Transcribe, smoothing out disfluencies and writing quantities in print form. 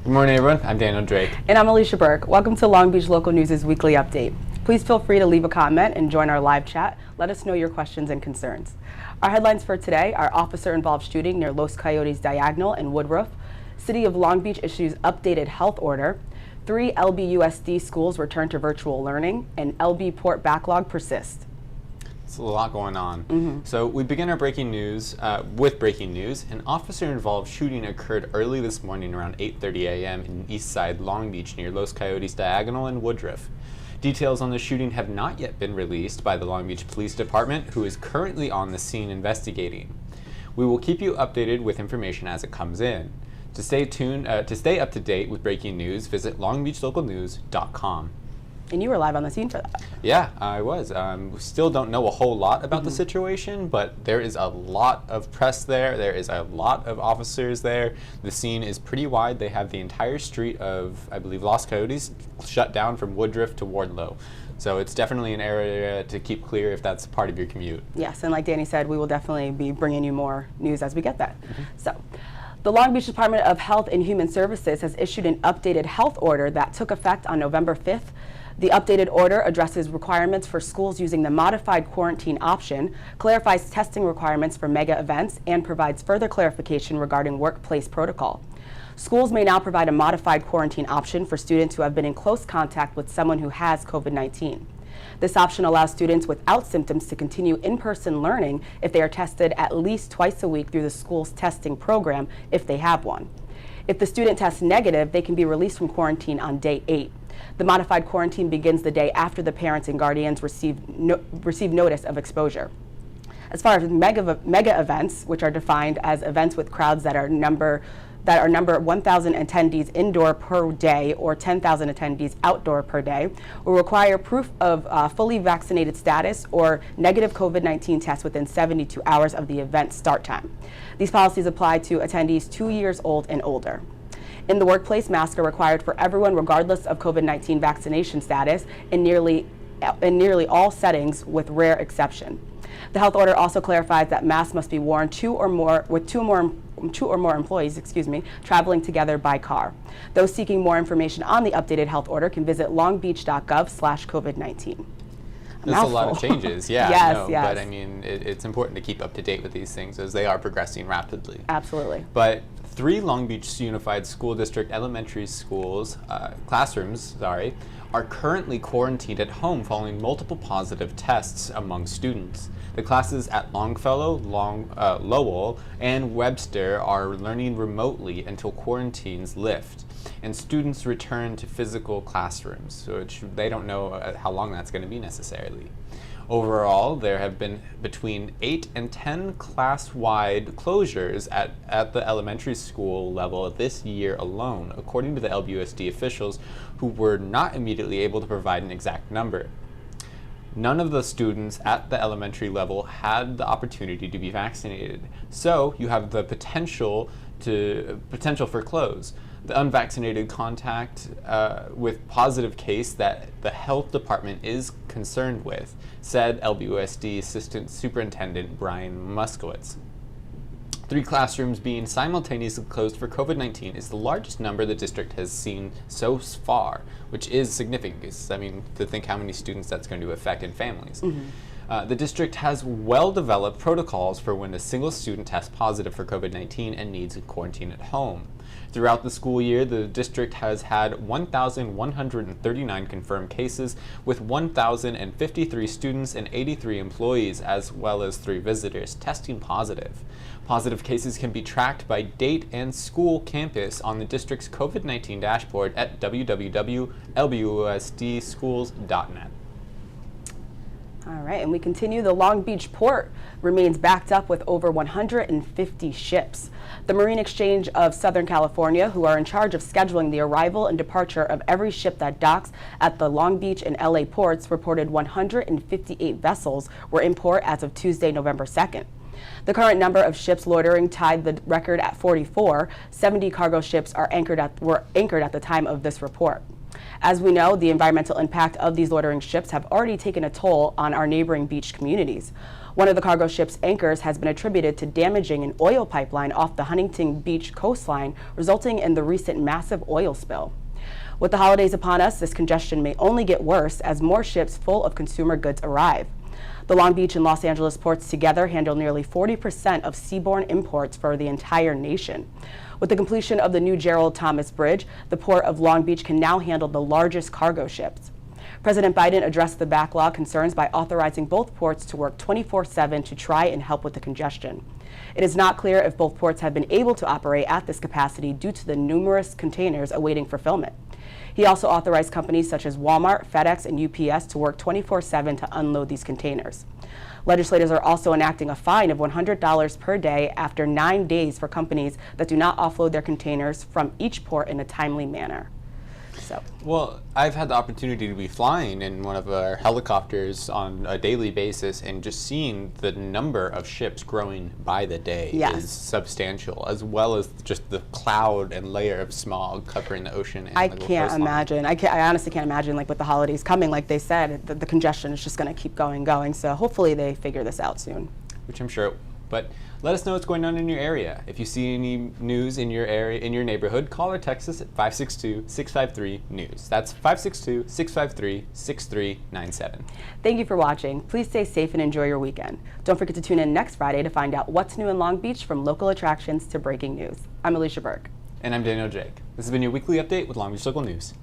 Good morning, everyone. I'm Daniel Drake. And I'm Alicia Burke. Welcome to Long Beach Local News' weekly update. Please feel free to leave a comment and join our live chat. Let us know your questions and concerns. Our headlines for today are officer-involved shooting near Los Coyotes Diagonal and Woodruff. City of Long Beach issues updated health order. 3 LBUSD schools return to virtual learning, and LB port backlog persists. It's a lot going on. So we begin our breaking news with breaking news. An officer-involved shooting occurred early this morning around 8:30 a.m. in East Side Long Beach near Los Coyotes Diagonal and Woodruff. Details on the shooting have not yet been released by the Long Beach Police Department, who is currently on the scene investigating. We will keep you updated with information as it comes in. To stay up to date with breaking news, visit longbeachlocalnews.com. And you were live on the scene for that. Yeah, I was. We still don't know a whole lot about the situation, but there is a lot of press there. There is a lot of officers there. The scene is pretty wide. They have the entire street of, I believe, Los Coyotes shut down from Woodruff to Wardlow. So it's definitely an area to keep clear if that's part of your commute. Yes, and like Danny said, we will definitely be bringing you more news as we get that. So, the Long Beach Department of Health and Human Services has issued an updated health order that took effect on November 5th. The updated order addresses requirements for schools using the modified quarantine option, clarifies testing requirements for mega events, and provides further clarification regarding workplace protocol. Schools may now provide a modified quarantine option for students who have been in close contact with someone who has COVID-19. This option allows students without symptoms to continue in-person learning if they are tested at least twice a week through the school's testing program if they have one. If the student tests negative, they can be released from quarantine on day 8. The modified quarantine begins the day after the parents and guardians receive notice of exposure. As far as mega events, which are defined as events with crowds that number 1,000 attendees indoor per day or 10,000 attendees outdoor per day, will require proof of fully vaccinated status or negative COVID-19 test within 72 hours of the event start time. These policies apply to attendees 2 years old and older. In the workplace, masks are required for everyone regardless of COVID-19 vaccination status in nearly all settings with rare exception. The health order also clarifies that masks must be worn two or more employees, traveling together by car. Those seeking more information on the updated health order can visit longbeach.gov/COVID-19. There's a lot of changes, yeah. Yes. But I mean, it's important to keep up to date with these things as they are progressing rapidly. Absolutely. But 3 Long Beach Unified School District elementary schools, classrooms, are currently quarantined at home following multiple positive tests among students. The classes at Longfellow, Lowell, and Webster are learning remotely until quarantines lift, and students return to physical classrooms, which they don't know how long that's going to be necessarily. Overall, there have been between 8 and 10 class-wide closures at the elementary school level this year alone, according to the LBUSD officials, who were not immediately able to provide an exact number. None of the students at the elementary level had the opportunity to be vaccinated, so you have the potential for close. The unvaccinated contact with positive case that the health department is concerned with, said LBUSD Assistant Superintendent Brian Muskowitz. 3 classrooms being simultaneously closed for COVID-19 is the largest number the district has seen so far, which is significant. I mean, to think how many students that's going to affect in families. The district has well-developed protocols for when a single student tests positive for COVID-19 and needs a quarantine at home. Throughout the school year, the district has had 1,139 confirmed cases with 1,053 students and 83 employees, as well as 3 visitors testing positive. Positive cases can be tracked by date and school campus on the district's COVID-19 dashboard at www.lbusdschools.net. All right, and we continue. The Long Beach port remains backed up with over 150 ships. The Marine Exchange of Southern California, who are in charge of scheduling the arrival and departure of every ship that docks at the Long Beach and LA ports, reported 158 vessels were in port as of Tuesday, November 2nd. The current number of ships loitering tied the record at 44. 70 cargo ships were anchored at the time of this report. As we know, the environmental impact of these loitering ships have already taken a toll on our neighboring beach communities. One of the cargo ship's anchors has been attributed to damaging an oil pipeline off the Huntington Beach coastline, resulting in the recent massive oil spill. With the holidays upon us, this congestion may only get worse as more ships full of consumer goods arrive. The Long Beach and Los Angeles ports together handle nearly 40% of seaborne imports for the entire nation. With the completion of the new Gerald Thomas Bridge, the Port of Long Beach can now handle the largest cargo ships. President Biden addressed the backlog concerns by authorizing both ports to work 24/7 to try and help with the congestion. It is not clear if both ports have been able to operate at this capacity due to the numerous containers awaiting fulfillment. He also authorized companies such as Walmart, FedEx, and UPS to work 24/7 to unload these containers. Legislators are also enacting a fine of $100 per day after 9 days for companies that do not offload their containers from each port in a timely manner. Well, I've had the opportunity to be flying in one of our helicopters on a daily basis, and just seeing the number of ships growing by the day is substantial, as well as just the cloud and layer of smog covering the ocean. And I can't imagine. I honestly can't imagine, like with the holidays coming, like they said, the congestion is just going to keep going. So hopefully they figure this out soon. Which I'm sure. But let us know what's going on in your area. If you see any news in your area, in your neighborhood, call or text us at 562-653-NEWS. That's 562-653-6397. Thank you for watching. Please stay safe and enjoy your weekend. Don't forget to tune in next Friday to find out what's new in Long Beach, from local attractions to breaking news. I'm Alicia Burke. And I'm Daniel Jake. This has been your weekly update with Long Beach Local News.